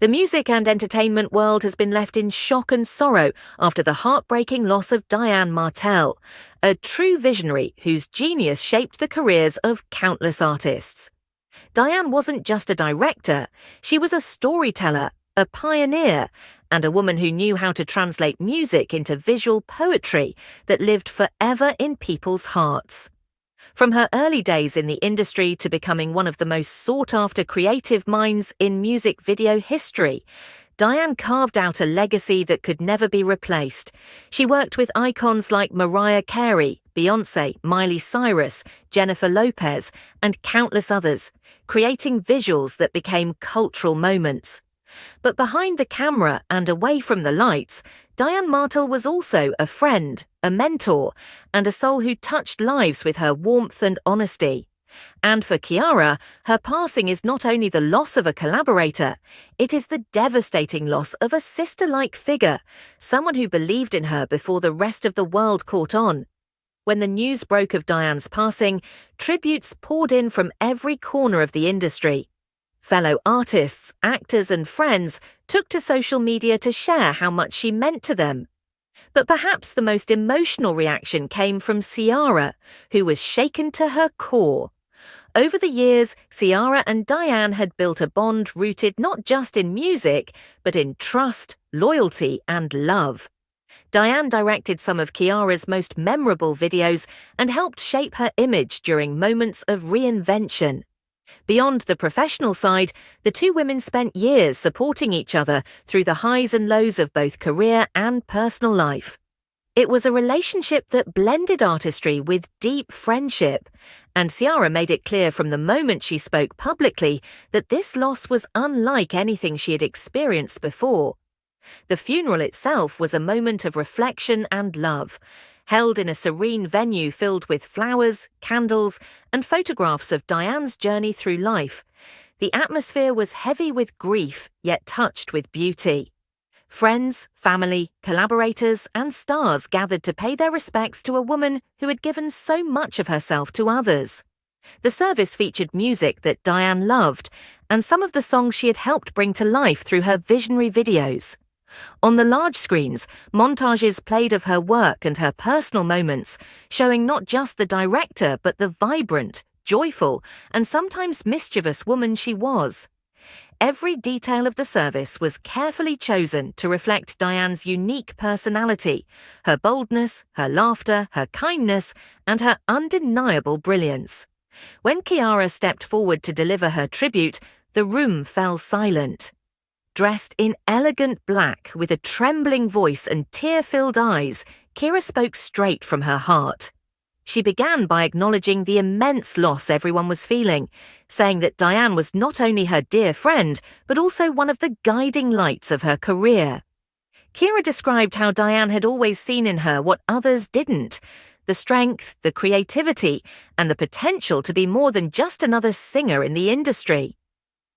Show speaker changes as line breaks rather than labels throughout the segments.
The music and entertainment world has been left in shock and sorrow after the heartbreaking loss of Diane Martel, a true visionary whose genius shaped the careers of countless artists. Diane wasn't just a director, she was a storyteller, a pioneer, and a woman who knew how to translate music into visual poetry that lived forever in people's hearts. From her early days in the industry to becoming one of the most sought-after creative minds in music video history, Diane carved out a legacy that could never be replaced. She worked with icons like Mariah Carey, Beyoncé, Miley Cyrus, Jennifer Lopez, and countless others, creating visuals that became cultural moments. But behind the camera and away from the lights, Diane Martel was also a friend, a mentor, and a soul who touched lives with her warmth and honesty. And for Ciara, her passing is not only the loss of a collaborator, it is the devastating loss of a sister-like figure, someone who believed in her before the rest of the world caught on. When the news broke of Diane's passing, tributes poured in from every corner of the industry. Fellow artists, actors, and friends took to social media to share how much she meant to them. But perhaps the most emotional reaction came from Ciara, who was shaken to her core. Over the years, Ciara and Diane had built a bond rooted not just in music, but in trust, loyalty, and love. Diane directed some of Ciara's most memorable videos and helped shape her image during moments of reinvention. Beyond the professional side, the two women spent years supporting each other through the highs and lows of both career and personal life. It was a relationship that blended artistry with deep friendship, and Ciara made it clear from the moment she spoke publicly that this loss was unlike anything she had experienced before. The funeral itself was a moment of reflection and love, held in a serene venue filled with flowers, candles, and photographs of Diane's journey through life. The atmosphere was heavy with grief, yet touched with beauty. Friends, family, collaborators, and stars gathered to pay their respects to a woman who had given so much of herself to others. The service featured music that Diane loved, and some of the songs she had helped bring to life through her visionary videos. On the large screens, montages played of her work and her personal moments, showing not just the director but the vibrant, joyful, and sometimes mischievous woman she was. Every detail of the service was carefully chosen to reflect Diane's unique personality, her boldness, her laughter, her kindness, and her undeniable brilliance. When Ciara stepped forward to deliver her tribute, the room fell silent. Dressed in elegant black with a trembling voice and tear-filled eyes, Ciara spoke straight from her heart. She began by acknowledging the immense loss everyone was feeling, saying that Diane was not only her dear friend, but also one of the guiding lights of her career. Ciara described how Diane had always seen in her what others didn't, the strength, the creativity, and the potential to be more than just another singer in the industry.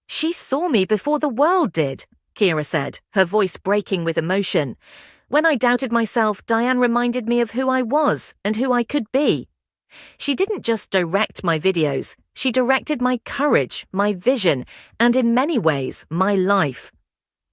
"She saw me before the world did," Ciara said, her voice breaking with emotion. "When I doubted myself, Diane reminded me of who I was and who I could be. She didn't just direct my videos, she directed my courage, my vision, and in many ways, my life."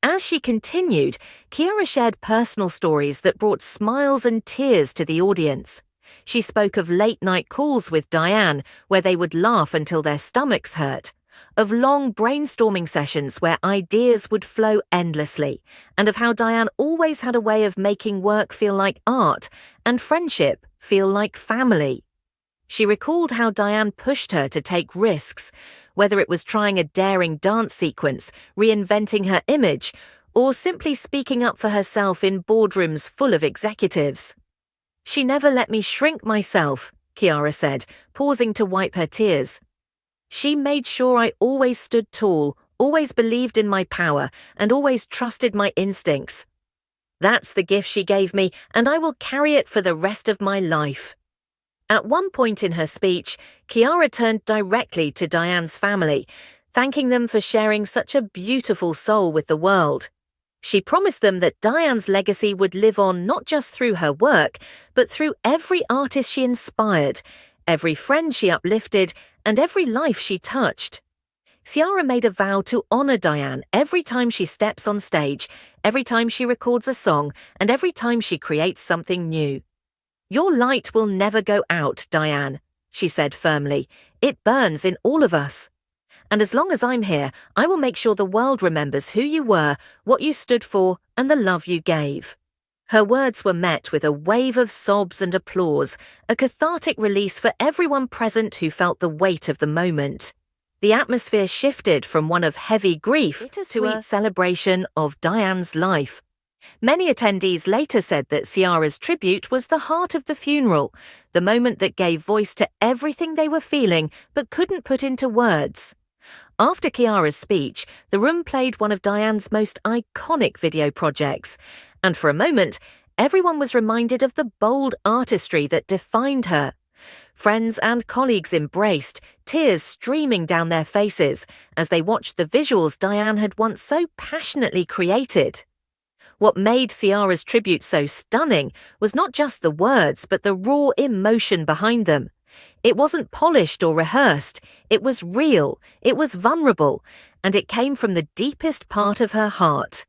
As she continued, Ciara shared personal stories that brought smiles and tears to the audience. She spoke of late-night calls with Diane, where they would laugh until their stomachs hurt, of long brainstorming sessions where ideas would flow endlessly, and of how Diane always had a way of making work feel like art and friendship feel like family. She recalled how Diane pushed her to take risks, whether it was trying a daring dance sequence, reinventing her image, or simply speaking up for herself in boardrooms full of executives. "She never let me shrink myself," Ciara said, pausing to wipe her tears. "She made sure I always stood tall, always believed in my power, and always trusted my instincts. That's the gift she gave me, and I will carry it for the rest of my life." At one point in her speech, Ciara turned directly to Diane's family, thanking them for sharing such a beautiful soul with the world. She promised them that Diane's legacy would live on not just through her work, but through every artist she inspired, every friend she uplifted, and every life she touched. Ciara made a vow to honor Diane every time she steps on stage, every time she records a song, and every time she creates something new. "Your light will never go out, Diane," she said firmly. "It burns in all of us. And as long as I'm here, I will make sure the world remembers who you were, what you stood for, and the love you gave." Her words were met with a wave of sobs and applause, a cathartic release for everyone present who felt the weight of the moment. The atmosphere shifted from one of heavy grief to a celebration of Diane's life. Many attendees later said that Ciara's tribute was the heart of the funeral, the moment that gave voice to everything they were feeling but couldn't put into words. After Ciara's speech, the room played one of Diane's most iconic video projects, and for a moment, everyone was reminded of the bold artistry that defined her. Friends and colleagues embraced, tears streaming down their faces as they watched the visuals Diane had once so passionately created. What made Ciara's tribute so stunning was not just the words, but the raw emotion behind them. It wasn't polished or rehearsed, it was real, it was vulnerable, and it came from the deepest part of her heart.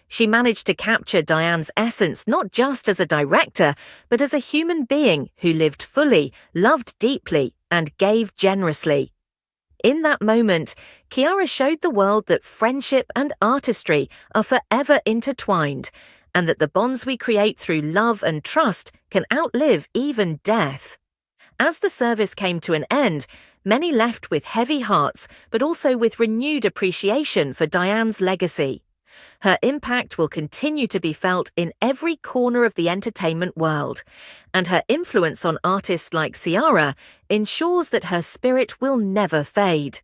She managed to capture Diane's essence not just as a director, but as a human being who lived fully, loved deeply, and gave generously. In that moment, Ciara showed the world that friendship and artistry are forever intertwined, and that the bonds we create through love and trust can outlive even death. As the service came to an end, many left with heavy hearts, but also with renewed appreciation for Diane's legacy. Her impact will continue to be felt in every corner of the entertainment world, and her influence on artists like Ciara ensures that her spirit will never fade.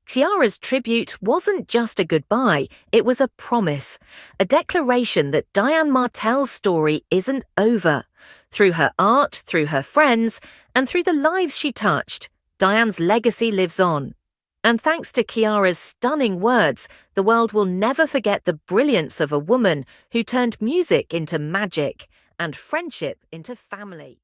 Ciara's tribute wasn't just a goodbye, it was a promise, a declaration that Diane Martel's story isn't over. Through her art, through her friends, and through the lives she touched, Diane's legacy lives on. And thanks to Ciara's stunning words, the world will never forget the brilliance of a woman who turned music into magic and friendship into family.